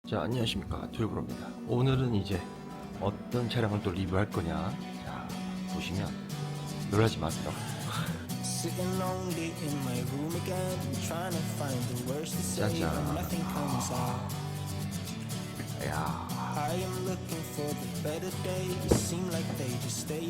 자, 안녕하십니까, 툴브로입니다. 오늘은 이제 어떤 차량을 또 리뷰할 거냐. 자, 보시면 놀라지 마세요. 짜잔. 야.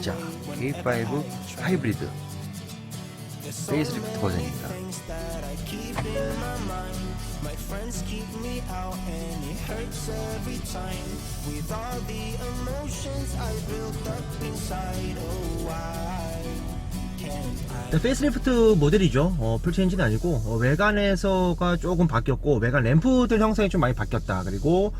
자, K5 하이브리드 페이스리프트 버전입니다. My friends keep me out and it hurts every time with all the emotions I built up inside. Oh, why can't I? 페이스리프트 모델이죠. 풀체 엔진은 아니고 외관에서가 조금 바뀌었고 외관 램프들 형상이 좀 많이 바뀌었다. 그리고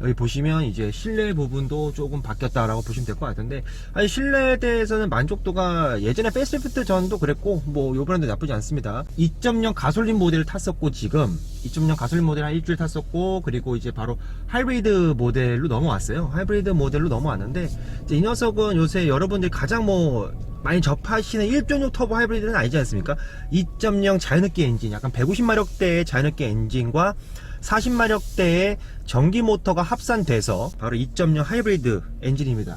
여기 보시면 이제 실내 부분도 조금 바뀌었다라고 보시면 될 것 같은데, 아니 실내에 대해서는 만족도가 예전에 페이스리프트 전도 그랬고 뭐 요번에도 나쁘지 않습니다. 2.0 가솔린 모델을 탔었고, 지금 2.0 가솔린 모델 한 일주일 탔었고, 그리고 이제 바로 하이브리드 모델로 넘어왔어요. 하이브리드 모델로 넘어왔는데, 이제 이 녀석은 요새 여러분들이 가장 많이 접하시는 1.6 터보 하이브리드는 아니지 않습니까? 2.0 자연흡기 엔진, 약간 150마력대의 자연흡기 엔진과 40마력대의 전기 모터가 합산돼서 바로 2.0 하이브리드 엔진입니다.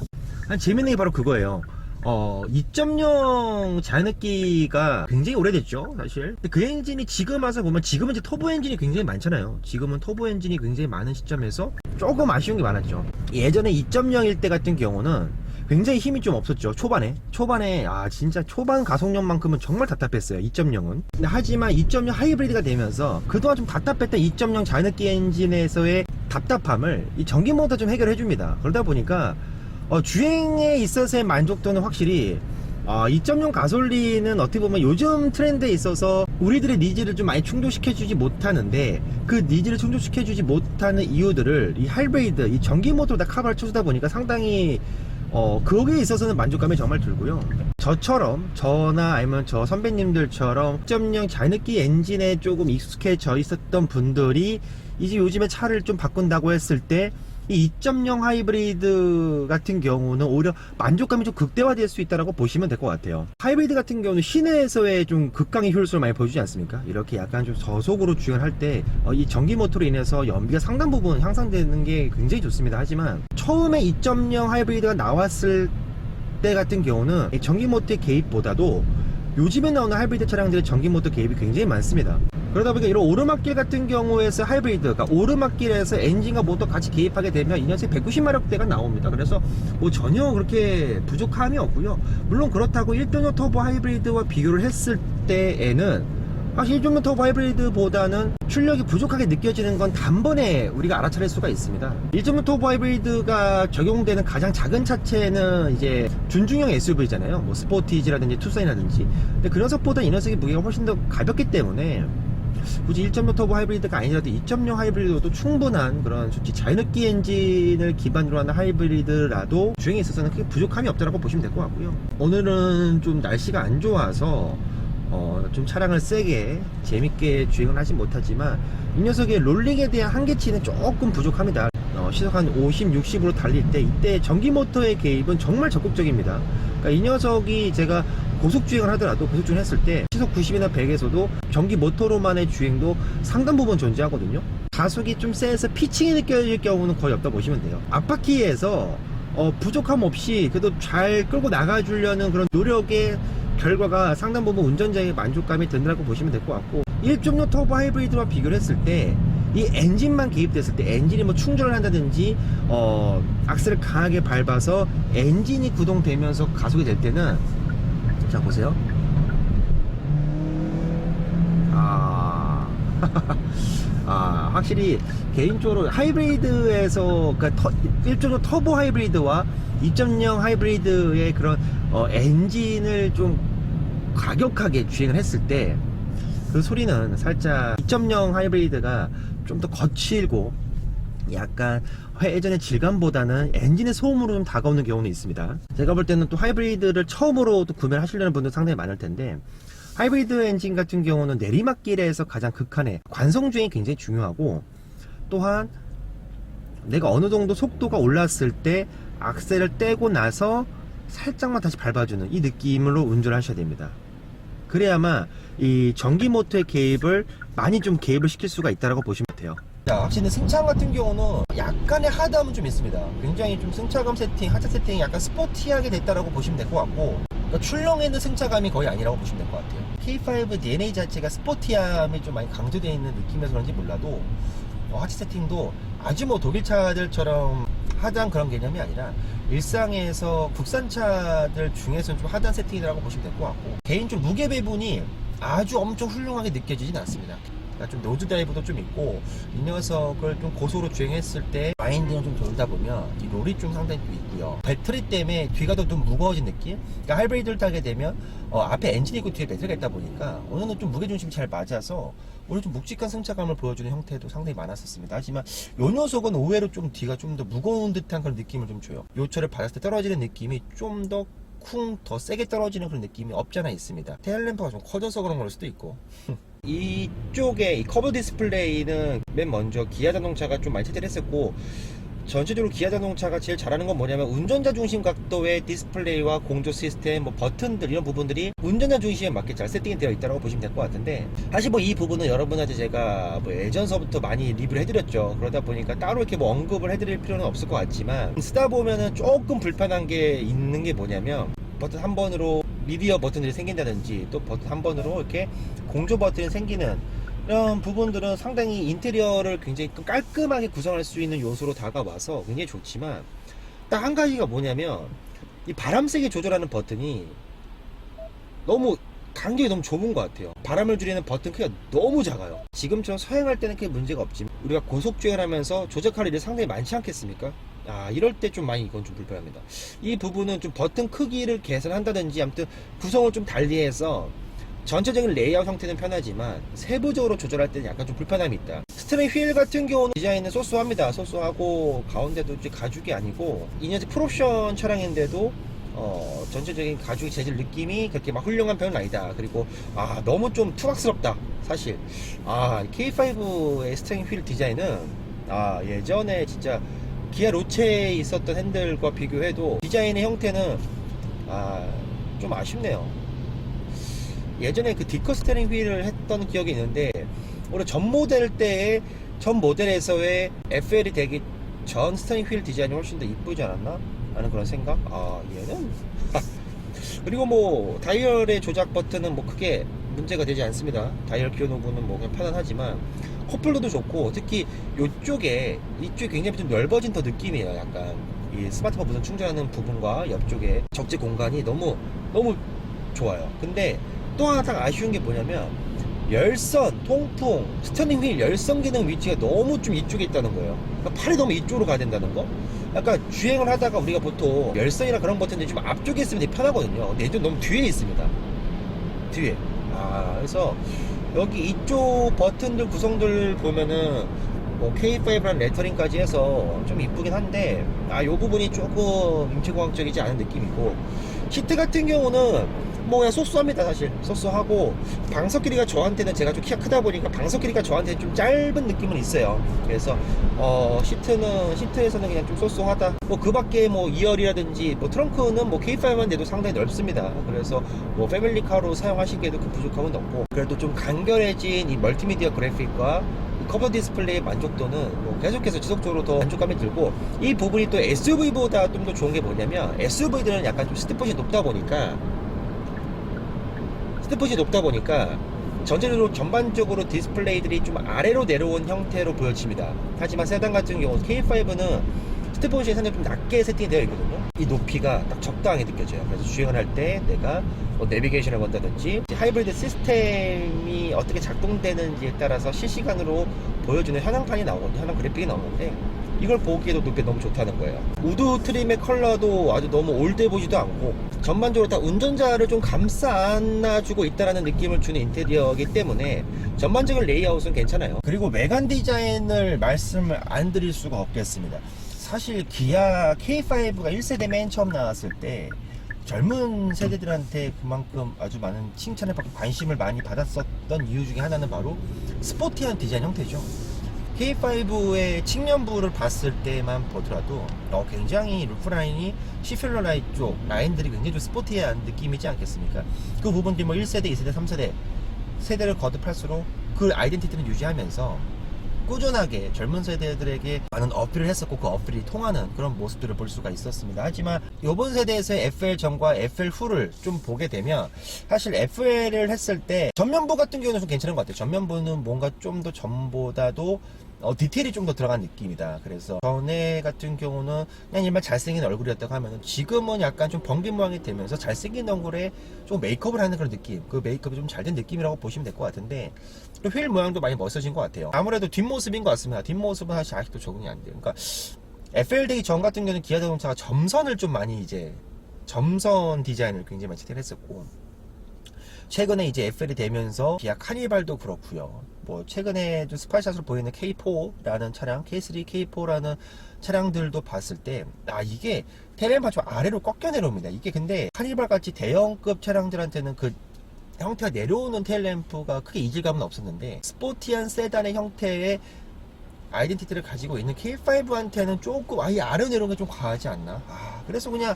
재밌는 게 바로 그거예요. 2.0 자연흡기가 굉장히 오래됐죠, 사실. 근데 그 엔진이 지금 와서 보면, 지금은 이제 터보 엔진이 굉장히 많잖아요. 지금은 터보 엔진이 굉장히 많은 시점에서 조금 아쉬운 게 많았죠. 예전에 2.0일 때 같은 경우는 굉장히 힘이 좀 없었죠. 초반에 진짜 초반 가속력만큼은 정말 답답했어요, 2.0은. 근데 하지만 2.0 하이브리드가 되면서 그동안 좀 답답했던 2.0 자연흡기 엔진에서의 답답함을 이 전기 모터가 좀 해결해 줍니다. 그러다 보니까 주행에 있어서의 만족도는 확실히 2.0 가솔린은 어떻게 보면 요즘 트렌드에 있어서 우리들의 니즈를 좀 많이 충족시켜주지 못하는데, 그 니즈를 충족시켜주지 못하는 이유들을 이 하이브리드, 이 전기 모터로 다 커버를 쳐주다 보니까 상당히 거기에 있어서는 만족감이 정말 들고요. 저나 아니면 저 선배님들처럼 2.0 자연흡기 엔진에 조금 익숙해져 있었던 분들이 이제 요즘에 차를 좀 바꾼다고 했을 때 이 2.0 하이브리드 같은 경우는 오히려 만족감이 좀 극대화될 수 있다고 보시면 될 것 같아요. 하이브리드 같은 경우는 시내에서의 좀 극강의 효율성을 많이 보여주지 않습니까? 이렇게 약간 좀 저속으로 주행을 할 때 이 전기 모터로 인해서 연비가 상당 부분 향상되는 게 굉장히 좋습니다. 하지만 처음에 2.0 하이브리드가 나왔을 때 같은 경우는 이 전기 모터의 개입보다도 요즘에 나오는 하이브리드 차량들의 전기 모터 개입이 굉장히 많습니다. 그러다 보니까 이런 오르막길 같은 경우에서 하이브리드가 오르막길에서 엔진과 모터 같이 개입하게 되면 이 녀석이 190마력대가 나옵니다. 그래서 전혀 그렇게 부족함이 없고요. 물론 그렇다고 1.5 터보 하이브리드와 비교를 했을 때에는 사실 1.5 터보 하이브리드보다는 출력이 부족하게 느껴지는 건 단번에 우리가 알아차릴 수가 있습니다. 1.5 터보 하이브리드가 적용되는 가장 작은 차체는 이제 준중형 SUV잖아요. 뭐 스포티지라든지 투싼이라든지. 근데 그 녀석보다 이 녀석의 무게가 훨씬 더 가볍기 때문에 굳이 1.6 터보 하이브리드가 아니라도 2.0 하이브리드도 충분한 그런 솔직히 자연흡기 엔진을 기반으로 하는 하이브리드라도 주행에 있어서는 크게 부족함이 없다고 보시면 될 것 같고요. 오늘은 좀 날씨가 안 좋아서 좀 차량을 세게 재밌게 주행을 하진 못하지만 이 녀석의 롤링에 대한 한계치는 조금 부족합니다. 시속 한 50, 60으로 달릴 때 이때 전기 모터의 개입은 정말 적극적입니다. 그러니까 이 녀석이 제가 고속 주행을 하더라도, 고속 주행을 했을 때 시속 90이나 100에서도 전기 모터로만의 주행도 상당 부분 존재하거든요. 가속이 좀 세서 피칭이 느껴질 경우는 거의 없다 보시면 돼요. 앞바퀴에서 부족함 없이 그래도 잘 끌고 나가주려는 그런 노력의 결과가 상당 부분 운전자의 만족감이 든다고 보시면 될 것 같고, 1.6 터보 하이브리드와 비교를 했을 때 이 엔진만 개입됐을 때, 엔진이 뭐 충전을 한다든지 악셀을 강하게 밟아서 엔진이 구동되면서 가속이 될 때는, 자 보세요. 확실히 개인적으로 하이브리드에서, 그러니까 1.5 터보 하이브리드와 2.0 하이브리드의 그런 엔진을 좀 과격하게 주행을 했을 때 그 소리는 살짝 2.0 하이브리드가 좀 더 거칠고 약간 예전의 질감보다는 엔진의 소음으로 좀 다가오는 경우는 있습니다. 제가 볼 때는 또 하이브리드를 처음으로 또 구매를 하시려는 분들 상당히 많을 텐데, 하이브리드 엔진 같은 경우는 내리막길에서 가장 극한의 관성주행이 굉장히 중요하고, 또한 내가 어느 정도 속도가 올랐을 때 악셀을 떼고 나서 살짝만 다시 밟아주는 이 느낌으로 운전을 하셔야 됩니다. 그래야만 이 전기 모터의 개입을 많이 좀 개입을 시킬 수가 있다고 보시면 돼요. 자, 확실히 승차감 같은 경우는 약간의 하드함은 좀 있습니다. 굉장히 좀 승차감 세팅, 하차 세팅이 약간 스포티하게 됐다라고 보시면 될 것 같고, 그러니까 출렁이는 승차감이 거의 아니라고 보시면 될 것 같아요. K5 DNA 자체가 스포티함이 좀 많이 강조되어 있는 느낌에서 그런지 몰라도 하차 세팅도 아주 뭐 독일 차들처럼 하드한 그런 개념이 아니라 일상에서 국산차들 중에서는 좀 하드한 세팅이라고 보시면 될 것 같고, 개인 좀 무게 배분이 아주 엄청 훌륭하게 느껴지진 않습니다. 그러니까 좀 노즈 드라이브도 좀 있고, 이 녀석을 좀 고속으로 주행했을 때 와인딩을 좀 돌다 보면 이 롤이 좀 상당히 좀 있고요. 배터리 때문에 뒤가 더 좀 무거워진 느낌? 그러니까 하이브리드를 타게 되면 앞에 엔진이 있고 뒤에 배터리가 있다 보니까 오늘은 좀 무게중심이 잘 맞아서 오늘 좀 묵직한 승차감을 보여주는 형태도 상당히 많았었습니다. 하지만 이 녀석은 의외로 좀 뒤가 좀 더 무거운 듯한 그런 느낌을 좀 줘요. 요 차를 받았을 때 떨어지는 느낌이 좀 더 더 세게 떨어지는 그런 느낌이 없잖아 있습니다. 테일램프가 좀 커져서 그런 걸 수도 있고 이쪽에 이 커브 디스플레이는 맨 먼저 기아 자동차가 좀 많이 채택을 했었고, 전체적으로 기아 자동차가 제일 잘하는 건 뭐냐면 운전자 중심 각도의 디스플레이와 공조 시스템, 뭐 버튼들 이런 부분들이 운전자 중심에 맞게 잘 세팅이 되어 있다고 보시면 될 것 같은데, 사실 뭐 이 부분은 여러분한테 제가 뭐 예전서부터 많이 리뷰를 해드렸죠. 그러다 보니까 따로 이렇게 뭐 언급을 해드릴 필요는 없을 것 같지만, 쓰다 보면은 조금 불편한 게 있는 게 뭐냐면 버튼 한 번으로 미디어 버튼들이 생긴다든지, 또 버튼 한 번으로 이렇게 공조 버튼이 생기는 이런 부분들은 상당히 인테리어를 굉장히 깔끔하게 구성할 수 있는 요소로 다가와서 굉장히 좋지만, 딱 한 가지가 뭐냐면 이 바람 세게 조절하는 버튼이 너무 간격이 너무 좁은 것 같아요. 바람을 줄이는 버튼 크기가 너무 작아요. 지금처럼 서행할 때는 크게 문제가 없지만 우리가 고속 주행을 하면서 조작할 일이 상당히 많지 않겠습니까? 이럴 때 좀 많이 이건 좀 불편합니다. 이 부분은 좀 버튼 크기를 개선한다든지 아무튼 구성을 좀 달리해서 전체적인 레이아웃 형태는 편하지만 세부적으로 조절할 때는 약간 좀 불편함이 있다. 스티어링 휠 같은 경우는 디자인은 소소합니다. 소소하고 가운데도 이제 가죽이 아니고, 이 녀석 풀옵션 차량인데도 전체적인 가죽 재질 느낌이 그렇게 막 훌륭한 편은 아니다. 그리고 너무 좀 투박스럽다 사실. K5의 스티어링 휠 디자인은 예전에 진짜 기아 로체에 있었던 핸들과 비교해도 디자인의 형태는 좀 아쉽네요. 예전에 그 디커 스티어링 휠을 했던 기억이 있는데, 올해 전 모델에서의 FL이 되기 전 스티어링 휠 디자인이 훨씬 더 이쁘지 않았나? 라는 그런 생각? 얘는 그리고 뭐 다이얼의 조작 버튼은 뭐 크게 문제가 되지 않습니다. 다이얼 키워놓고는 뭐 그냥 편안하지만, 컵홀더도 좋고, 특히 이쪽에 굉장히 좀 넓어진 더 느낌이에요. 약간 이 스마트폰 무선 충전하는 부분과 옆쪽에 적재 공간이 너무 좋아요. 근데 또 하나 딱 아쉬운 게 뭐냐면 열선, 통풍, 스티어링 휠 열선 기능 위치가 너무 좀 이쪽에 있다는 거예요. 그러니까 팔이 너무 이쪽으로 가야 된다는 거. 약간 주행을 하다가 우리가 보통 열선이나 그런 버튼들이 좀 앞쪽에 있으면 되게 편하거든요. 근데 이쪽 너무 뒤에 있습니다. 뒤에. 그래서 여기 이쪽 버튼들 구성들 보면은 뭐 K5라는 레터링까지 해서 좀 이쁘긴 한데, 요 부분이 조금 임시공학적이지 않은 느낌이고, 시트 같은 경우는 뭐 그냥 소소합니다. 사실 소소하고, 방석 길이가 저한테는, 제가 좀 키가 크다 보니까 방석 길이가 저한테 좀 짧은 느낌은 있어요. 그래서 시트에서는 그냥 좀 소소하다. 뭐 그 밖에 뭐 2열이라든지 뭐 트렁크는 뭐 K5만 돼도 상당히 넓습니다. 그래서 뭐 패밀리카로 사용하시기에도 그 부족함은 없고, 그래도 좀 간결해진 이 멀티미디어 그래픽과 커버 디스플레이의 만족도는 뭐 계속해서 지속적으로 더 만족감이 들고, 이 부분이 또 SUV보다 좀 더 좋은 게 뭐냐면, SUV들은 약간 좀 스티퍼시 높다 보니까 전반적으로 디스플레이들이 좀 아래로 내려온 형태로 보여집니다. 하지만 세단 같은 경우 K5는 스티퍼시 상당히 좀 낮게 세팅이 되어 있거든요. 이 높이가 딱 적당하게 느껴져요. 그래서 주행을 할 때 내가 뭐 내비게이션을 건다든지 하이브리드 시스템이 어떻게 작동되는지에 따라서 실시간으로 보여주는 현황판이 나오거든요. 현황 그래픽이 나오는데, 이걸 보기에도 너무 좋다는 거예요. 우드 트림의 컬러도 아주 너무 올드해 보지도 않고, 전반적으로 다 운전자를 좀 감싸 안아주고 있다라는 느낌을 주는 인테리어이기 때문에 전반적인 레이아웃은 괜찮아요. 그리고 외관 디자인을 말씀을 안 드릴 수가 없겠습니다. 사실 기아 K5가 1세대 맨 처음 나왔을 때 젊은 세대들한테 그만큼 아주 많은 칭찬을 받고 관심을 많이 받았었던 이유 중에 하나는 바로 스포티한 디자인 형태죠. K5의 측면부를 봤을 때만 보더라도 굉장히 루프라인이 시필러 라인 쪽 라인들이 굉장히 좀 스포티한 느낌이지 않겠습니까? 그 부분들이 뭐 1세대, 2세대, 3세대 세대를 거듭할수록 그 아이덴티티는 유지하면서 꾸준하게 젊은 세대들에게 많은 어필을 했었고 그 어필이 통하는 그런 모습들을 볼 수가 있었습니다. 하지만 이번 세대에서의 FL 전과 FL 후를 좀 보게 되면 사실 FL을 했을 때 전면부 같은 경우는 좀 괜찮은 것 같아요. 전면부는 뭔가 좀 더 전보다도 디테일이 좀 더 들어간 느낌이다. 그래서 전에 같은 경우는 그냥 일반 잘생긴 얼굴이었다고 하면은 지금은 약간 좀 번개 모양이 되면서 잘생긴 얼굴에 좀 메이크업을 하는 그런 느낌, 그 메이크업이 좀 잘 된 느낌이라고 보시면 될 것 같은데 휠 모양도 많이 멋져진 것 같아요. 아무래도 뒷모습인 것 같습니다. 뒷모습은 사실 아직도 적응이 안 돼요. 그러니까 FL 되기 전 같은 경우는 기아 자동차가 점선을 좀 많이 이제 점선 디자인을 굉장히 많이 채택을 했었고 최근에 이제 FL이 되면서 기아 카니발도 그렇고요. 뭐 최근에 좀 스파이샷으로 보이는 K4라는 차량, K3, K4라는 차량들도 봤을 때 이게 테일램프가 좀 아래로 꺾여 내려옵니다. 이게 근데 카니발 같이 대형급 차량들한테는 그 형태가 내려오는 테일램프가 크게 이질감은 없었는데 스포티한 세단의 형태의 아이덴티티를 가지고 있는 K5한테는 조금 아예 아래로 내려오는 게 좀 과하지 않나? 그래서 그냥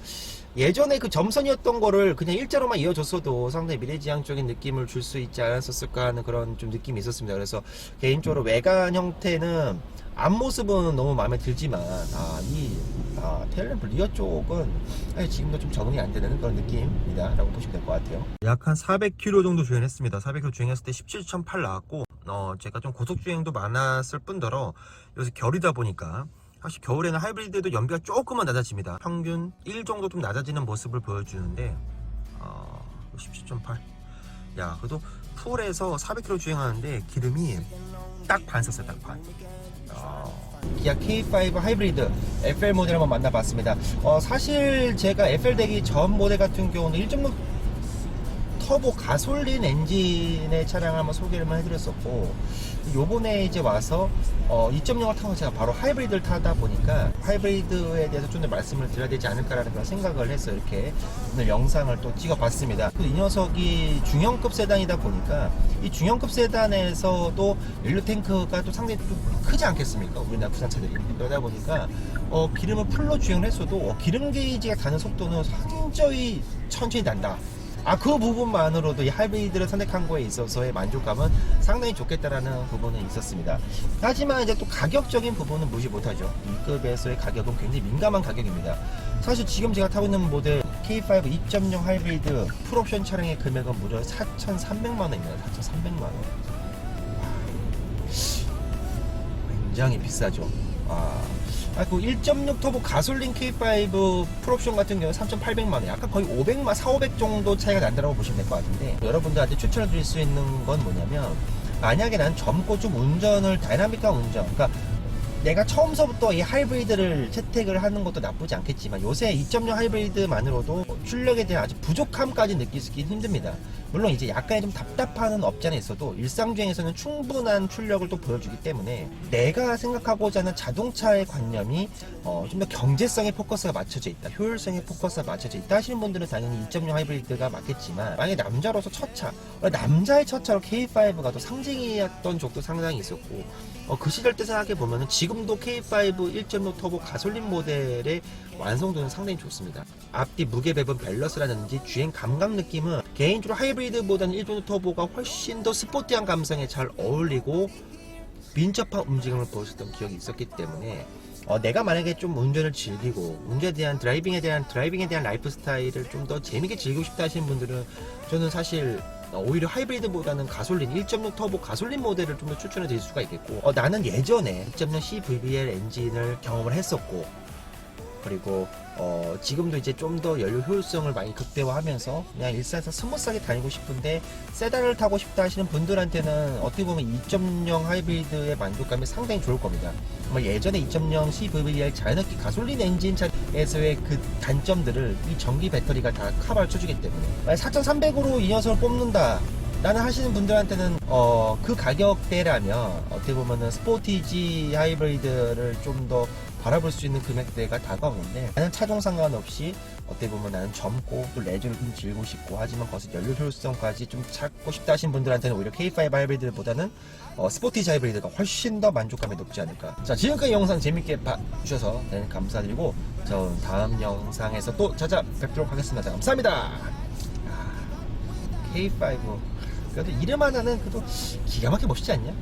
예전에 그 점선이었던 거를 그냥 일자로만 이어줬어도 상당히 미래지향적인 느낌을 줄 수 있지 않았을까 하는 그런 좀 느낌이 있었습니다. 그래서 개인적으로 외관 형태는 앞모습은 너무 마음에 들지만 테일램프 리어 쪽은 지금도 좀 적응이 안 되는 그런 느낌이다 라고 보시면 될 것 같아요. 약 한 400km 정도 주행했습니다. 400km 주행했을 때 17.8 나왔고 제가 좀 고속주행도 많았을 뿐더러 요새 겨울이다 보니까 사실 겨울에는 하이브리드도 연비가 조금은 낮아집니다. 평균 1 정도 좀 낮아지는 모습을 보여주는데 17.8 그래도 풀에서 400km 주행하는데 기름이 딱 반 썼어요. 딱 반. 기아 K5 하이브리드 FL 모델 한번 만나봤습니다. 사실 제가 FL 되기 전 모델 같은 경우는 1.6 터보 가솔린 엔진의 차량을 한번 소개를 해드렸었고 요번에 이제 와서 2.0을 타고 제가 바로 하이브리드를 타다 보니까 하이브리드에 대해서 좀 더 말씀을 드려야 되지 않을까라는 그런 생각을 해서 이렇게 오늘 영상을 또 찍어봤습니다. 이 녀석이 중형급 세단이다 보니까 이 중형급 세단에서도 연료 탱크가 또 상당히 좀 크지 않겠습니까? 우리나라 부산차들이. 그러다 보니까 기름을 풀로 주행을 했어도 기름 게이지가 가는 속도는 상당히 천천히 난다. 그 부분만으로도 이 하이브리드를 선택한 거에 있어서의 만족감은 상당히 좋겠다라는 부분은 있었습니다. 하지만 이제 또 가격적인 부분은 무시 못하죠. 이 급에서의 가격은 굉장히 민감한 가격입니다. 사실 지금 제가 타고 있는 모델 K5 2.0 하이브리드 풀옵션 차량의 금액은 무려 4,300만원입니다. 4,300만원. 굉장히 비싸죠. 그 1.6 터보 가솔린 K5 풀옵션 같은 경우는 3,800만원, 약간 거의 500만, 4,500 정도 차이가 난다고 보시면 될 것 같은데, 여러분들한테 추천을 드릴 수 있는 건 뭐냐면, 만약에 난 젊고 좀 운전을, 다이나믹한 운전, 그러니까 내가 처음서부터 이 하이브리드를 채택을 하는 것도 나쁘지 않겠지만 요새 2.0 하이브리드만으로도 출력에 대한 아주 부족함까지 느끼기 힘듭니다. 물론 이제 약간의 좀 답답한 업장에 있어도 일상주행에서는 충분한 출력을 또 보여주기 때문에 내가 생각하고자 하는 자동차의 관념이 좀 더 경제성에 포커스가 맞춰져 있다, 효율성에 포커스가 맞춰져 있다 하시는 분들은 당연히 2.0 하이브리드가 맞겠지만, 만약에 남자로서 첫 차, 남자의 첫 차로 K5가 또 상징이었던 적도 상당히 있었고, 그 시절 때 생각해보면 지금도 K5 1.6 터보 가솔린 모델의 완성도는 상당히 좋습니다. 앞뒤 무게 배분 밸런스라든지 주행 감각 느낌은 개인적으로 하이브리드보다는 1.6 터보가 훨씬 더 스포티한 감성에 잘 어울리고 민첩한 움직임을 보였었던 기억이 있었기 때문에 내가 만약에 좀 운전을 즐기고 운전에 대한 드라이빙에 대한 라이프 스타일을 좀 더 재밌게 즐기고 싶다 하시는 분들은 저는 사실 오히려 하이브리드보다는 가솔린 1.6 터보 가솔린 모델을 좀 더 추천해 드릴 수가 있겠고, 나는 예전에 2.0 CVVL 엔진을 경험을 했었고, 그리고 지금도 이제 좀 더 연료 효율성을 많이 극대화하면서 그냥 일상에서 스무스하게 다니고 싶은데 세단을 타고 싶다 하시는 분들한테는 어떻게 보면 2.0 하이브리드의 만족감이 상당히 좋을 겁니다. 예전에 2.0 CVVL 자연흡기 가솔린 엔진 차에서의 그 단점들을 이 전기 배터리가 다 커버를 쳐주기 때문에 4,300으로 이 녀석을 뽑는다 라는 하시는 분들한테는 그 가격대라면 어떻게 보면은 스포티지 하이브리드를 좀 더 바라볼 수 있는 금액대가 다가오는데, 나는 차종 상관없이 어떻게 보면 나는 젊고 또 레저를 좀 즐기고 싶고 하지만 거기서 연료 효율성까지 좀 찾고 싶다 하시는 분들한테는 오히려 K5 하이브리드보다는 스포티지 하이브리드가 훨씬 더 만족감이 높지 않을까. 자, 지금까지 영상 재밌게 봐주셔서 감사드리고 전 다음 영상에서 또 찾아뵙도록 하겠습니다. 감사합니다. K5 그래도 이름 하나는 그래도 기가 막히게 멋있지 않냐?